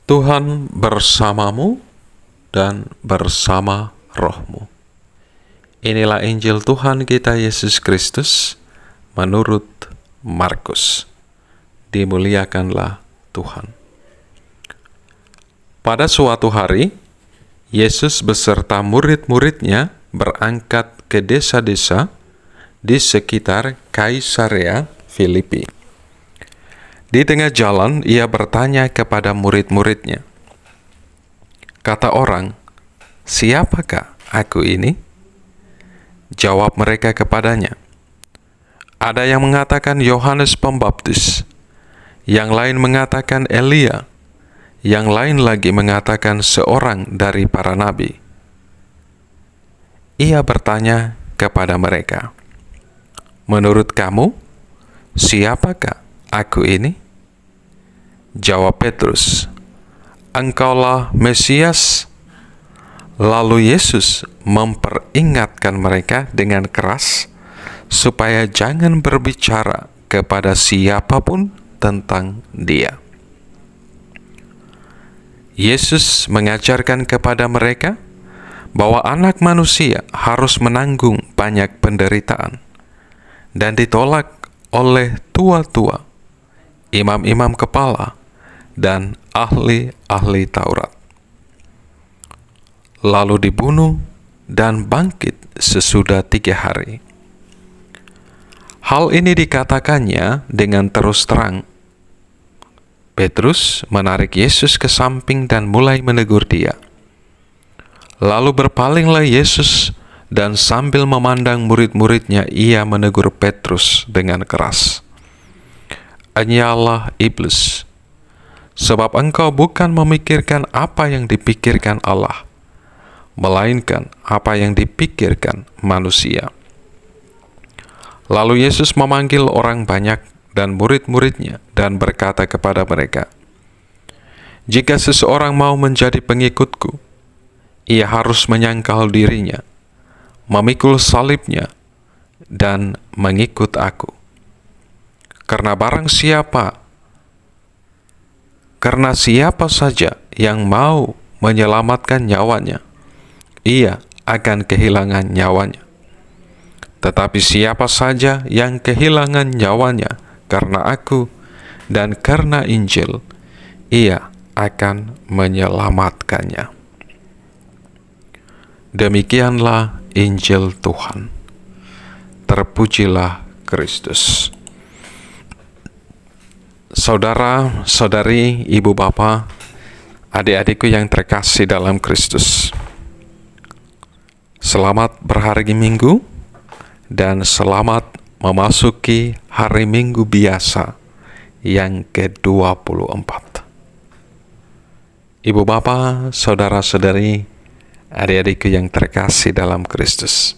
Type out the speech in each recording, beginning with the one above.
Tuhan bersamamu dan bersama rohmu. Inilah Injil Tuhan kita Yesus Kristus menurut Markus. Dimuliakanlah Tuhan. Pada suatu hari, Yesus beserta murid-muridnya berangkat ke desa-desa di sekitar Kaisarea Filipi. Di tengah jalan, ia bertanya kepada murid-muridnya. Kata orang, "Siapakah aku ini?" Jawab mereka kepadanya, "Ada yang mengatakan Yohanes Pembaptis, yang lain mengatakan Elia, yang lain lagi mengatakan seorang dari para nabi." Ia bertanya kepada mereka, "Menurut kamu, siapakah aku ini?" Jawab Petrus, "Engkaulah Mesias." Lalu Yesus memperingatkan mereka dengan keras supaya jangan berbicara kepada siapapun tentang Dia. Yesus mengajarkan kepada mereka bahwa Anak Manusia harus menanggung banyak penderitaan dan ditolak oleh tua-tua, imam-imam kepala, dan ahli-ahli Taurat, lalu dibunuh dan bangkit sesudah 3 hari. Hal ini dikatakannya dengan terus terang. Petrus menarik Yesus ke samping dan mulai menegur dia. Lalu berpalinglah Yesus dan sambil memandang murid-muridnya, ia menegur Petrus dengan keras. "Enyalah iblis, sebab engkau bukan memikirkan apa yang dipikirkan Allah, melainkan apa yang dipikirkan manusia." Lalu Yesus memanggil orang banyak dan murid-muridnya dan berkata kepada mereka, "Jika seseorang mau menjadi pengikutku, ia harus menyangkal dirinya, memikul salibnya, dan mengikut aku. Karena siapa saja yang mau menyelamatkan nyawanya, ia akan kehilangan nyawanya. Tetapi siapa saja yang kehilangan nyawanya karena aku dan karena Injil, ia akan menyelamatkannya." Demikianlah Injil Tuhan. Terpujilah Kristus. Saudara-saudari, ibu bapa, adik-adikku yang terkasih dalam Kristus, selamat berhari Minggu dan selamat memasuki hari Minggu biasa yang ke-24. Ibu bapa, saudara-saudari, adik-adikku yang terkasih dalam Kristus,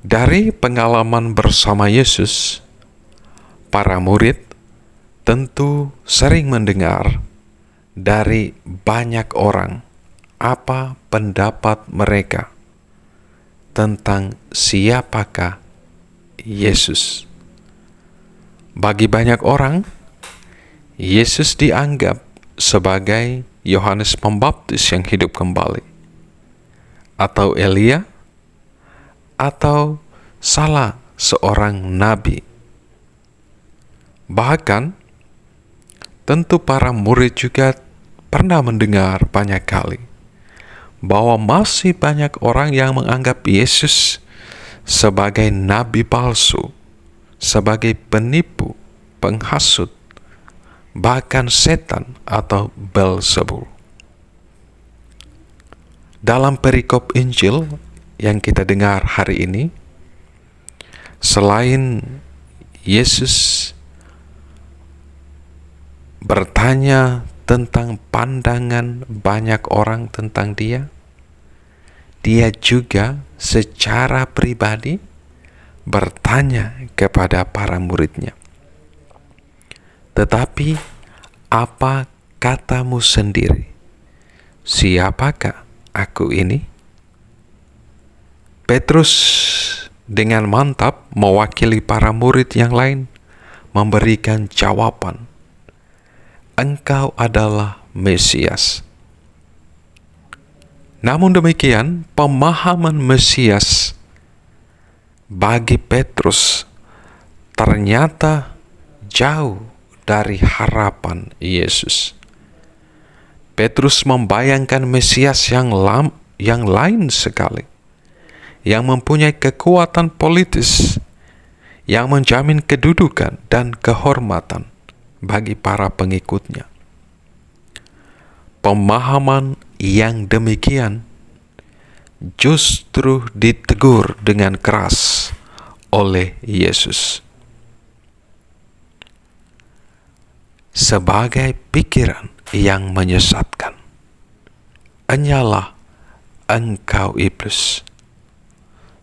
dari pengalaman bersama Yesus, para murid tentu sering mendengar dari banyak orang apa pendapat mereka tentang siapakah Yesus. Bagi banyak orang, Yesus dianggap sebagai Yohanes Pembaptis yang hidup kembali, atau Elia, atau salah seorang nabi. Bahkan tentu para murid juga pernah mendengar banyak kali bahwa masih banyak orang yang menganggap Yesus sebagai nabi palsu, sebagai penipu, penghasut, bahkan setan atau Beelzebul. Dalam perikop Injil yang kita dengar hari ini, selain Yesus bertanya tentang pandangan banyak orang tentang Dia, Dia juga secara pribadi bertanya kepada para muridnya, "Tetapi apa katamu sendiri? Siapakah aku ini?" Petrus dengan mantap mewakili para murid yang lain memberikan jawaban. Engkau adalah Mesias. Namun demikian, pemahaman Mesias bagi Petrus ternyata jauh dari harapan Yesus. Petrus membayangkan Mesias yang lain sekali, yang mempunyai kekuatan politis, yang menjamin kedudukan dan kehormatan bagi para pengikutnya. Pemahaman yang demikian justru ditegur dengan keras oleh Yesus sebagai pikiran yang menyesatkan. Enyalah engkau iblis,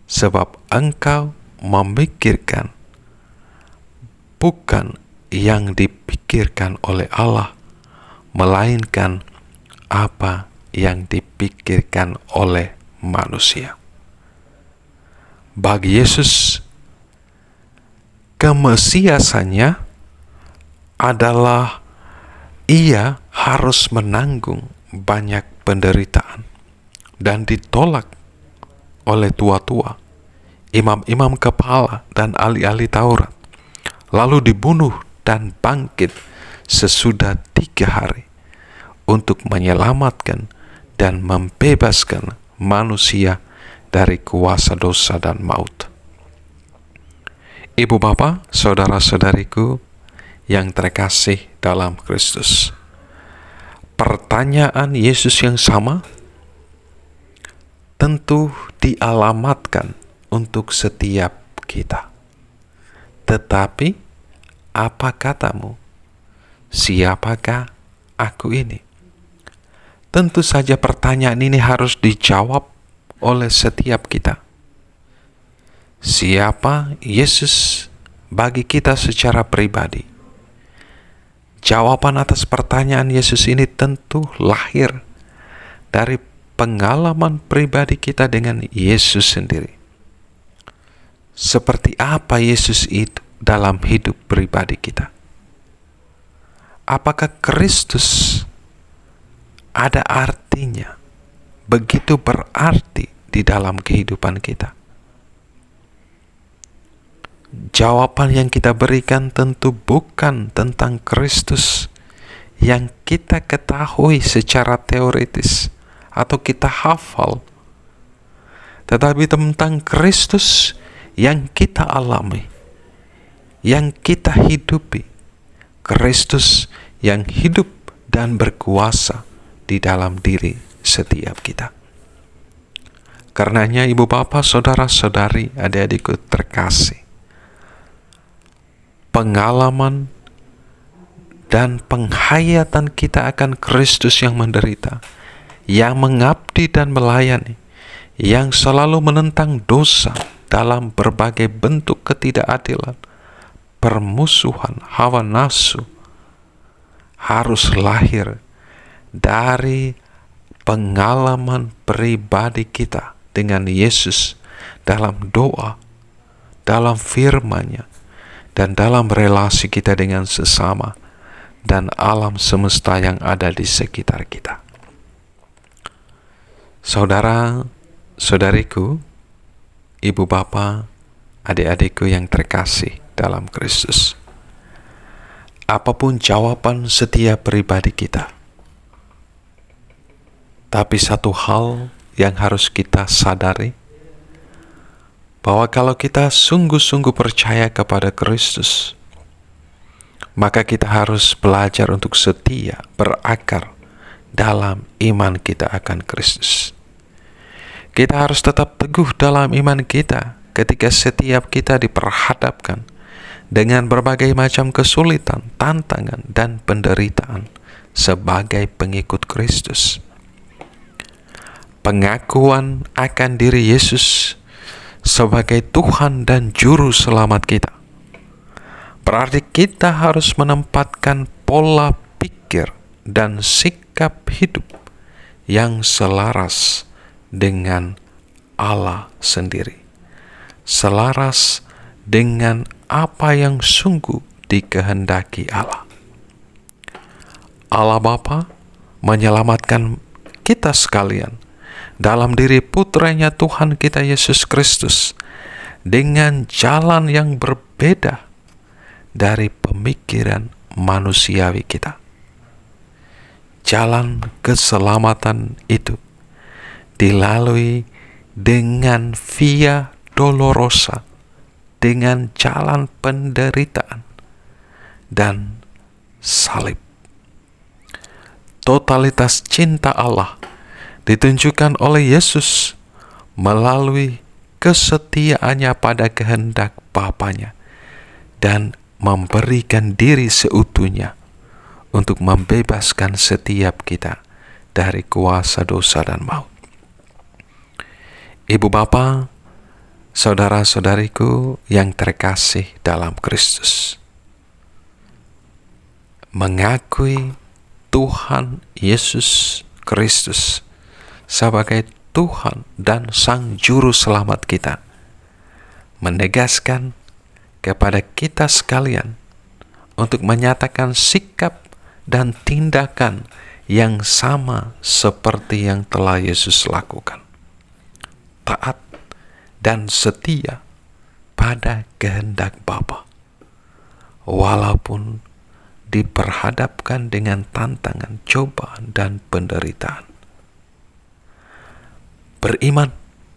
sebab engkau memikirkan bukan yang dipikirkan oleh Allah, melainkan apa yang dipikirkan oleh manusia. Bagi Yesus, kemesiasannya adalah Ia harus menanggung banyak penderitaan dan ditolak oleh tua-tua, imam-imam kepala, dan ahli-ahli Taurat, lalu dibunuh dan bangkit sesudah 3 hari untuk menyelamatkan dan membebaskan manusia dari kuasa dosa dan maut. Ibu bapa, saudara-saudariku yang terkasih dalam Kristus, pertanyaan Yesus yang sama tentu dialamatkan untuk setiap kita. Tetapi, apa katamu? Siapakah aku ini? Tentu saja pertanyaan ini harus dijawab oleh setiap kita. Siapa Yesus bagi kita secara pribadi? Jawaban atas pertanyaan Yesus ini tentu lahir dari pengalaman pribadi kita dengan Yesus sendiri. Seperti apa Yesus itu dalam hidup pribadi kita? Apakah Kristus ada artinya, begitu berarti di dalam kehidupan kita? Jawaban yang kita berikan tentu bukan tentang Kristus yang kita ketahui secara teoritis atau kita hafal, tetapi tentang Kristus yang kita alami, yang kita hidupi, Kristus yang hidup dan berkuasa di dalam diri setiap kita. Karenanya ibu bapa, saudara-saudari, adik-adikku terkasih, pengalaman dan penghayatan kita akan Kristus yang menderita, yang mengabdi dan melayani, yang selalu menentang dosa dalam berbagai bentuk ketidakadilan, permusuhan, hawa nafsu, harus lahir dari pengalaman pribadi kita dengan Yesus dalam doa, dalam firman-Nya, dan dalam relasi kita dengan sesama dan alam semesta yang ada di sekitar kita. Saudara, saudariku, ibu bapa, adik-adikku yang terkasih dalam Kristus, apapun jawaban setiap pribadi kita, tapi satu hal yang harus kita sadari, bahwa kalau kita sungguh-sungguh percaya kepada Kristus, maka kita harus belajar untuk setia, berakar dalam iman kita akan Kristus. Kita harus tetap teguh dalam iman kita ketika setiap kita diperhadapkan dengan berbagai macam kesulitan, tantangan, dan penderitaan sebagai pengikut Kristus. Pengakuan akan diri Yesus sebagai Tuhan dan Juru Selamat kita berarti kita harus menempatkan pola pikir dan sikap hidup yang selaras dengan Allah sendiri, selaras dengan apa yang sungguh dikehendaki Allah. Allah Bapa menyelamatkan kita sekalian dalam diri putranya Tuhan kita Yesus Kristus dengan jalan yang berbeda dari pemikiran manusiawi kita. Jalan keselamatan itu dilalui dengan via dolorosa, dengan jalan penderitaan dan salib. Totalitas cinta Allah ditunjukkan oleh Yesus melalui kesetiaannya pada kehendak Bapanya dan memberikan diri seutuhnya untuk membebaskan setiap kita dari kuasa dosa dan maut. Ibu bapa, saudara-saudariku yang terkasih dalam Kristus, mengakui Tuhan Yesus Kristus sebagai Tuhan dan Sang Juru Selamat kita menegaskan kepada kita sekalian untuk menyatakan sikap dan tindakan yang sama seperti yang telah Yesus lakukan. Taat dan setia pada kehendak Bapa, walaupun diperhadapkan dengan tantangan, cobaan, dan penderitaan. Beriman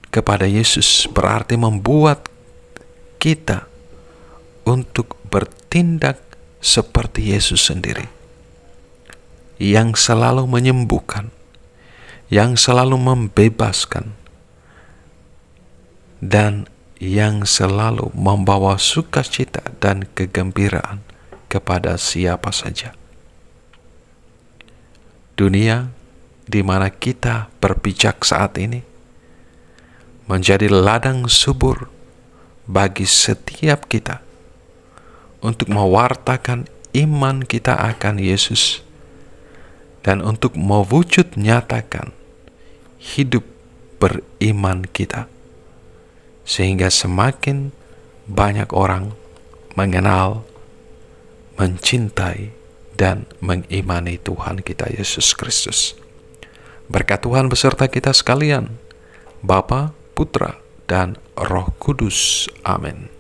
kepada Yesus berarti membuat kita untuk bertindak seperti Yesus sendiri, yang selalu menyembuhkan, yang selalu membebaskan, dan yang selalu membawa sukacita dan kegembiraan kepada siapa saja. Dunia di mana kita berpijak saat ini menjadi ladang subur bagi setiap kita untuk mewartakan iman kita akan Yesus dan untuk mewujud nyatakan hidup beriman kita, sehingga semakin banyak orang mengenal, mencintai, dan mengimani Tuhan kita Yesus Kristus. Berkat Tuhan beserta kita sekalian, Bapa, Putra, dan Roh Kudus. Amin.